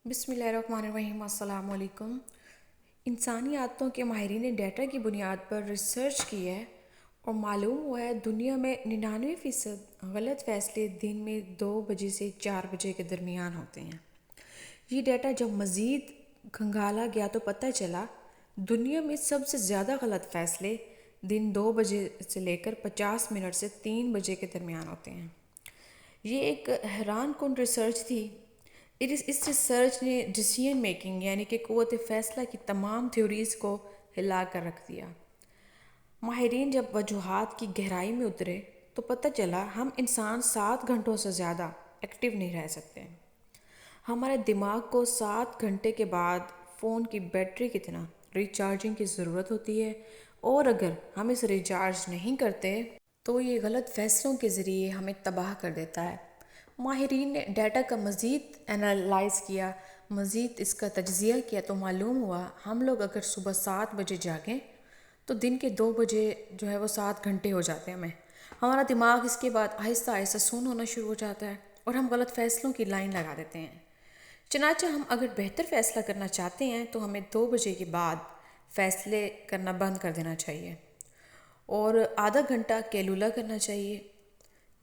بسم اللہ الرحمن الرحیم۔ السلام علیکم۔ انسانی عادتوں کے ماہرین نے ڈیٹا کی بنیاد پر ریسرچ کی ہے اور معلوم ہوا ہے دنیا میں 99% غلط فیصلے دن میں 2 بجے سے 4 بجے کے درمیان ہوتے ہیں۔ یہ ڈیٹا جب مزید کھنگالا گیا تو پتہ چلا دنیا میں سب سے زیادہ غلط فیصلے دن 2 بجے سے لے کر 50 منٹ سے 3 بجے کے درمیان ہوتے ہیں۔ یہ ایک حیران کن ریسرچ تھی۔ اس ریسرچ نے ڈیسیژن میکنگ یعنی کہ قوت فیصلہ کی تمام تھیوریز کو ہلا کر رکھ دیا۔ ماہرین جب وجوہات کی گہرائی میں اترے تو پتہ چلا ہم انسان 7 گھنٹوں سے زیادہ ایکٹیو نہیں رہ سکتے۔ ہمارے دماغ کو 7 گھنٹے کے بعد فون کی بیٹری کتنا ریچارجنگ کی ضرورت ہوتی ہے، اور اگر ہم اسے ریچارج نہیں کرتے تو یہ غلط فیصلوں کے ذریعے ہمیں تباہ کر دیتا ہے۔ ماہرین نے ڈیٹا کا مزید انالائز کیا، مزید اس کا تجزیہ کیا تو معلوم ہوا ہم لوگ اگر صبح 7 بجے جاگیں تو دن کے 2 بجے جو ہے وہ 7 گھنٹے ہو جاتے ہیں ہمارا دماغ اس کے بعد آہستہ آہستہ سون ہونا شروع ہو جاتا ہے اور ہم غلط فیصلوں کی لائن لگا دیتے ہیں۔ چنانچہ ہم اگر بہتر فیصلہ کرنا چاہتے ہیں تو ہمیں 2 بجے کے بعد فیصلے کرنا بند کر دینا چاہیے اور آدھا گھنٹہ کیلولا کرنا چاہیے۔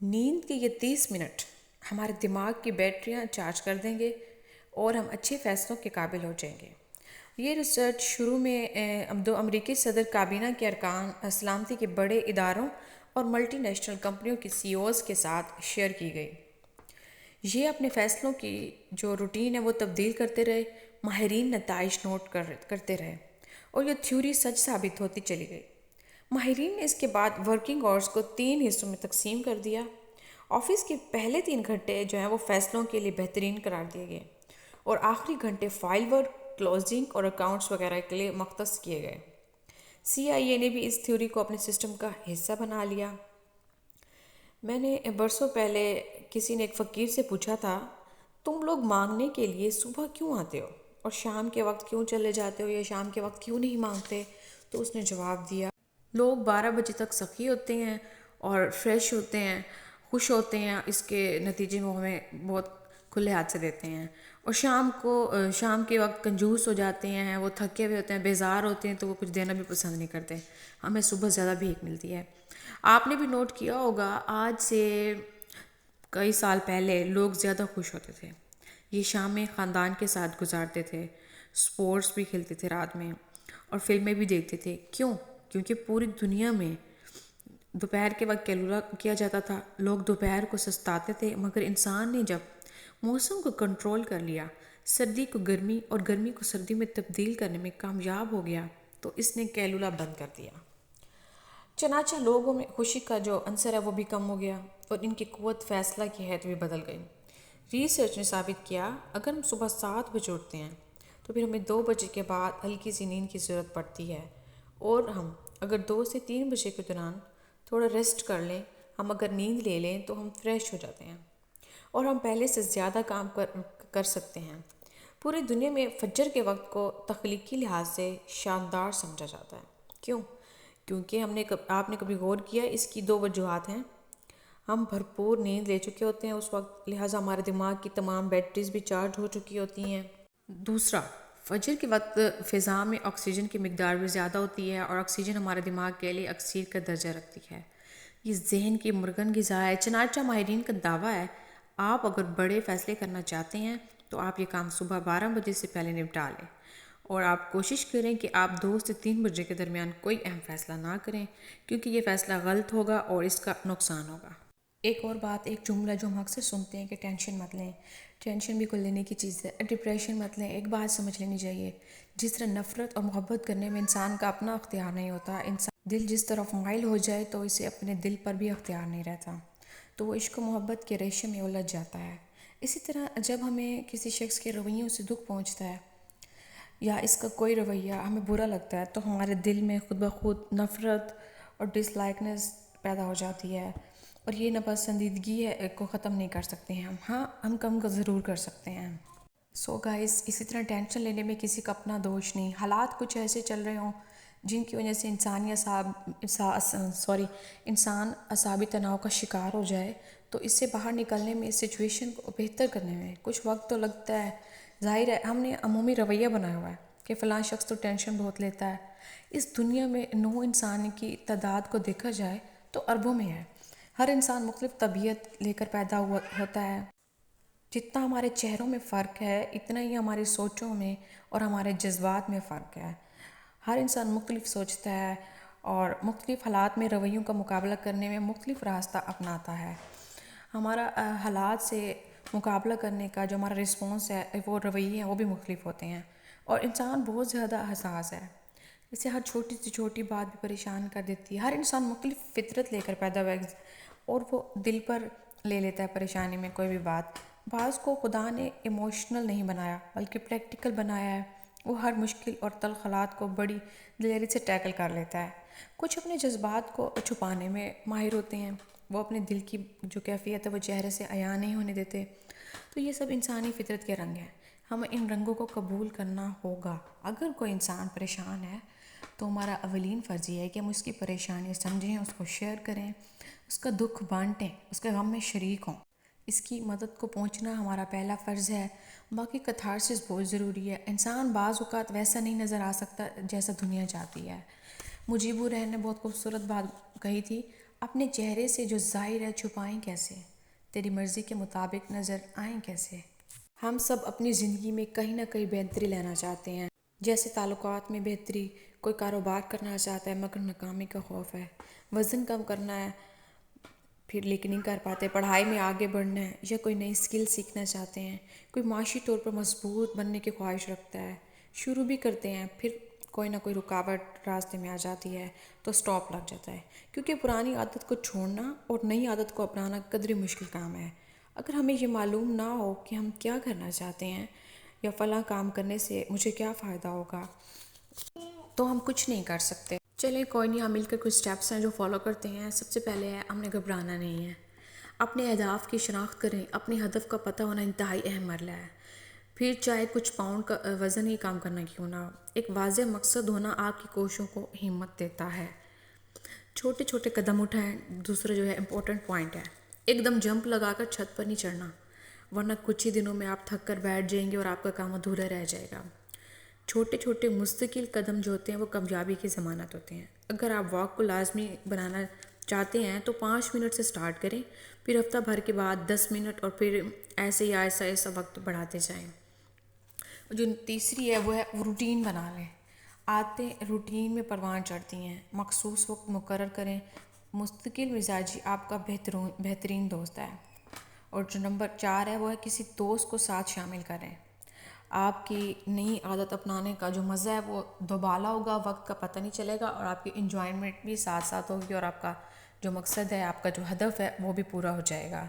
نیند کے یہ 30 منٹ ہمارے دماغ کی بیٹریاں چارج کر دیں گے اور ہم اچھے فیصلوں کے قابل ہو جائیں گے۔ یہ ریسرچ شروع میں امریکی صدر کابینہ کے ارکان، سلامتی کے بڑے اداروں اور ملٹی نیشنل کمپنیوں کی سی اوز کے ساتھ شیئر کی گئی۔ یہ اپنے فیصلوں کی جو روٹین ہے وہ تبدیل کرتے رہے، ماہرین نتائج نوٹ کرتے رہے اور یہ تھیوری سچ ثابت ہوتی چلی گئی۔ ماہرین نے اس کے بعد ورکنگ آورز کو 3 حصوں میں تقسیم کر دیا۔ آفس کے پہلے 3 گھنٹے جو ہیں وہ فیصلوں کے لیے بہترین قرار دیے گئے اور آخری گھنٹے فائل ورک، کلوزنگ اور اکاؤنٹس وغیرہ کے لیے مختص کیے گئے۔ CIA نے بھی اس تھیوری کو اپنے سسٹم کا حصہ بنا لیا۔ میں نے برسوں پہلے کسی نے ایک فقیر سے پوچھا تھا، تم لوگ مانگنے کے لیے صبح کیوں آتے ہو اور شام کے وقت کیوں چلے جاتے ہو یا شام کے وقت کیوں نہیں مانگتے؟ تو اس نے جواب دیا، لوگ 12 بجے تک سخی ہوتے ہیں اور فریش ہوتے ہیں، خوش ہوتے ہیں، اس کے نتیجے میں ہمیں بہت کھلے ہاتھ سے دیتے ہیں، اور شام کے وقت کنجوس ہو جاتے ہیں، وہ تھکے ہوئے ہوتے ہیں، بیزار ہوتے ہیں تو وہ کچھ دینا بھی پسند نہیں کرتے، ہمیں صبح زیادہ بھیک ملتی ہے۔ آپ نے بھی نوٹ کیا ہوگا آج سے کئی سال پہلے لوگ زیادہ خوش ہوتے تھے، یہ شامیں خاندان کے ساتھ گزارتے تھے، سپورٹس بھی کھیلتے تھے رات میں اور فلمیں بھی دیکھتے تھے۔ کیونکہ پوری دنیا میں دوپہر کے وقت کیلولا کیا جاتا تھا، لوگ دوپہر کو سستاتے تھے، مگر انسان نے جب موسم کو کنٹرول کر لیا، سردی کو گرمی اور گرمی کو سردی میں تبدیل کرنے میں کامیاب ہو گیا تو اس نے کیلولا بند کر دیا۔ چنانچہ لوگوں میں خوشی کا جو عنصر ہے وہ بھی کم ہو گیا اور ان کی قوت فیصلہ کی حد بھی بدل گئی۔ ریسرچ نے ثابت کیا اگر ہم صبح 7 بجے اٹھتے ہیں تو پھر ہمیں 2 بجے کے بعد ہلکی سی نیند کی ضرورت پڑتی ہے، اور ہم اگر 2 سے 3 بجے کے دوران تھوڑا ریسٹ کر لیں، ہم اگر نیند لے لیں تو ہم فریش ہو جاتے ہیں اور ہم پہلے سے زیادہ کام کر سکتے ہیں۔ پوری دنیا میں فجر کے وقت کو تخلیقی لحاظ سے شاندار سمجھا جاتا ہے۔ کیونکہ آپ نے کبھی غور کیا اس کی 2 وجوہات ہیں۔ ہم بھرپور نیند لے چکے ہوتے ہیں اس وقت، لہٰذا ہمارے دماغ کی تمام بیٹریز بھی چارج ہو چکی ہوتی ہیں۔ دوسرا، فجر کے وقت فضا میں آکسیجن کی مقدار بھی زیادہ ہوتی ہے اور آکسیجن ہمارے دماغ کے لیے اکسیر کا درجہ رکھتی ہے۔ یہ ذہن کی مرگن غذا ہے۔ چنانچہ ماہرین کا دعویٰ ہے آپ اگر بڑے فیصلے کرنا چاہتے ہیں تو آپ یہ کام صبح 12 بجے سے پہلے نپٹا لیں، اور آپ کوشش کریں کہ آپ 2 سے 3 بجے کے درمیان کوئی اہم فیصلہ نہ کریں، کیونکہ یہ فیصلہ غلط ہوگا اور اس کا نقصان ہوگا۔ ایک اور بات، ایک جملہ جو ہم اکثر سنتے ہیں کہ ٹینشن مت لیں، ٹینشن بھی کوئی لینے کی چیز ہے، ڈپریشن مت لیں۔ ایک بات سمجھ لینی چاہیے، جس طرح نفرت اور محبت کرنے میں انسان کا اپنا اختیار نہیں ہوتا، انسان دل جس طرف مائل ہو جائے تو اسے اپنے دل پر بھی اختیار نہیں رہتا، تو وہ عشق و محبت کے ریشے میں الجھ جاتا ہے۔ اسی طرح جب ہمیں کسی شخص کے رویوں سے دکھ پہنچتا ہے یا اس کا کوئی رویہ ہمیں برا لگتا ہے تو ہمارے دل میں خود بخود نفرت اور ڈس لائکنس پیدا ہو جاتی ہے، اور یہ ناپسندیدگی کو ختم نہیں کر سکتے ہیں ہم کم ضرور کر سکتے ہیں۔ سو گائز، اسی طرح ٹینشن لینے میں کسی کا اپنا دوش نہیں، حالات کچھ ایسے چل رہے ہوں جن کی وجہ سے انسان اعصابی تناؤ کا شکار ہو جائے، تو اس سے باہر نکلنے میں، اس سچویشن کو بہتر کرنے میں کچھ وقت تو لگتا ہے، ظاہر ہے ہم نے عمومی رویہ بنایا ہوا ہے کہ فلاں شخص تو ٹینشن بہت لیتا ہے۔ اس دنیا میں نوع انسان کی تعداد کو دیکھا جائے تو اربوں میں ہے۔ ہر انسان مختلف طبیعت لے کر پیدا ہوتا ہے۔ جتنا ہمارے چہروں میں فرق ہے اتنا ہی ہماری سوچوں میں اور ہمارے جذبات میں فرق ہے۔ ہر انسان مختلف سوچتا ہے اور مختلف حالات میں رویوں کا مقابلہ کرنے میں مختلف راستہ اپناتا ہے۔ ہمارا حالات سے مقابلہ کرنے کا جو ہمارا رسپانس ہے وہ رویے ہیں وہ بھی مختلف ہوتے ہیں، اور انسان بہت زیادہ حساس ہے۔ اسے ہر چھوٹی سے چھوٹی بات بھی پریشان کر دیتی ہے۔ ہر انسان مختلف فطرت لے کر پیدا ہوا ہے اور وہ دل پر لے لیتا ہے پریشانی میں کوئی بھی بات۔ بعض کو خدا نے ایموشنل نہیں بنایا بلکہ پریکٹیکل بنایا ہے۔ وہ ہر مشکل اور تلخ حالات کو بڑی دلیری سے ٹیکل کر لیتا ہے۔ کچھ اپنے جذبات کو چھپانے میں ماہر ہوتے ہیں، وہ اپنے دل کی جو کیفیت ہے وہ چہرے سے عیاں نہیں ہونے دیتے۔ تو یہ سب انسانی فطرت کے رنگ ہیں، ہمیں ان رنگوں کو قبول کرنا ہوگا۔ اگر کوئی انسان پریشان ہے تو ہمارا اولین فرض یہ ہے کہ ہم اس کی پریشانی سمجھیں، اس کو شیئر کریں، اس کا دکھ بانٹیں، اس کے غم میں شریک ہوں۔ اس کی مدد کو پہنچنا ہمارا پہلا فرض ہے۔ باقی کتھارسس بہت ضروری ہے۔ انسان بعض اوقات ویسا نہیں نظر آ سکتا جیسا دنیا چاہتی ہے۔ مجیب الرحمن نے بہت خوبصورت بات کہی تھی، اپنے چہرے سے جو ظاہر ہے چھپائیں کیسے، تیری مرضی کے مطابق نظر آئیں کیسے۔ ہم سب اپنی زندگی میں کہیں نہ کہیں بہتری لینا چاہتے ہیں، جیسے تعلقات میں بہتری، کوئی کاروبار کرنا چاہتا ہے مگر ناکامی کا خوف ہے، وزن کم کرنا ہے پھر لیکن نہیں کر پاتے، پڑھائی میں آگے بڑھنا ہے یا کوئی نئی سکل سیکھنا چاہتے ہیں، کوئی معاشی طور پر مضبوط بننے کی خواہش رکھتا ہے، شروع بھی کرتے ہیں پھر کوئی نہ کوئی رکاوٹ راستے میں آ جاتی ہے تو سٹاپ لگ جاتا ہے، کیونکہ پرانی عادت کو چھوڑنا اور نئی عادت کو اپنانا قدرے مشکل کام ہے۔ اگر ہمیں یہ معلوم نہ ہو کہ ہم کیا کرنا چاہتے ہیں یا فلاں کام کرنے سے مجھے کیا فائدہ ہوگا تو ہم کچھ نہیں کر سکتے۔ چلیں کوئی نہیں، ہم مل کر کچھ سٹیپس ہیں جو فالو کرتے ہیں۔ سب سے پہلے ہے ہم نے گھبرانا نہیں ہے، اپنے اہداف کی شناخت کریں، اپنے ہدف کا پتہ ہونا انتہائی اہم مرحلہ ہے۔ پھر چاہے کچھ پاؤنڈ کا وزن ہی کام کرنا کیوں نہ ہو، ایک واضح مقصد ہونا آپ کی کوششوں کو ہمت دیتا ہے۔ چھوٹے چھوٹے قدم اٹھائیں، دوسرا جو ہے امپورٹنٹ پوائنٹ ہے، ایک دم جمپ لگا کر چھت پر نہیں چڑھنا، ورنہ کچھ ہی دنوں میں آپ تھک کر بیٹھ جائیں گے اور آپ کا کام ادھورا رہ جائے گا۔ چھوٹے چھوٹے مستقل قدم جو ہوتے ہیں وہ کامیابی کی ضمانت ہوتے ہیں۔ اگر آپ واک کو لازمی بنانا چاہتے ہیں تو 5 منٹ سے سٹارٹ کریں، پھر ہفتہ بھر کے بعد 10 منٹ، اور پھر ایسے ہی آہستہ آہستہ وقت بڑھاتے جائیں۔ جو تیسری ہے وہ ہے روٹین بنا لیں۔ عادتیں روٹین میں پروان چڑھتی ہیں، مخصوص وقت مقرر کریں۔ مستقل مزاجی آپ کا بہترین دوست ہے۔ اور جو نمبر 4 ہے وہ ہے کسی دوست کو ساتھ شامل کریں۔ آپ کی نئی عادت اپنانے کا جو مزہ ہے وہ دوبالا ہوگا، وقت کا پتہ نہیں چلے گا، اور آپ کی انجوائمنٹ بھی ساتھ ساتھ ہوگی، اور آپ کا جو مقصد ہے، آپ کا جو ہدف ہے وہ بھی پورا ہو جائے گا۔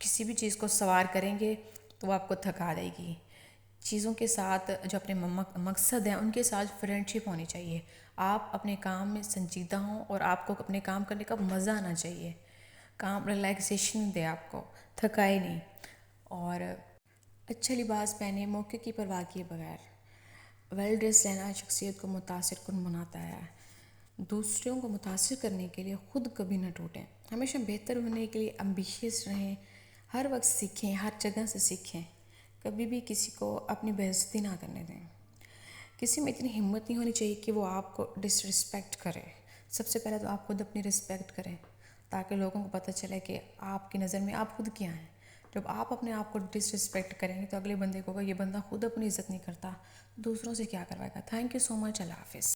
کسی بھی چیز کو سوار کریں گے تو وہ آپ کو تھکا دے گی۔ چیزوں کے ساتھ جو اپنے مقصد ہیں ان کے ساتھ فرینڈشپ ہونی چاہیے۔ آپ اپنے کام میں سنجیدہ ہوں اور آپ کو اپنے کام کرنے کا مزہ آنا چاہیے۔ کام ریلیکسیشن دے آپ کو، تھکائے نہیں۔ اور اچھا لباس پہنے، موقع کی پرواہ کیے بغیر۔ ویل ڈریس رہنا شخصیت کو متاثر کن بناتا ہے۔ دوسروں کو متاثر کرنے کے لیے خود کبھی نہ ٹوٹیں۔ ہمیشہ بہتر ہونے کے لیے ایمبیشیس رہیں، ہر وقت سیکھیں، ہر جگہ سے سیکھیں۔ کبھی بھی کسی کو اپنی بے عزتی نہ کرنے دیں۔ کسی میں اتنی ہمت نہیں ہونی چاہیے کہ وہ آپ کو ڈس رسپیکٹ کرے۔ سب سے پہلے تو آپ خود اپنی رسپیکٹ کریں تاکہ لوگوں کو پتہ چلے کہ آپ کی نظر میں آپ خود کیا ہیں۔ جب آپ اپنے آپ کو ڈس رسپیکٹ کریں گے تو اگلے بندے کو یہ بندہ خود اپنی عزت نہیں کرتا، دوسروں سے کیا کروائے گا۔ تھینک یو سو مچ، اللہ حافظ۔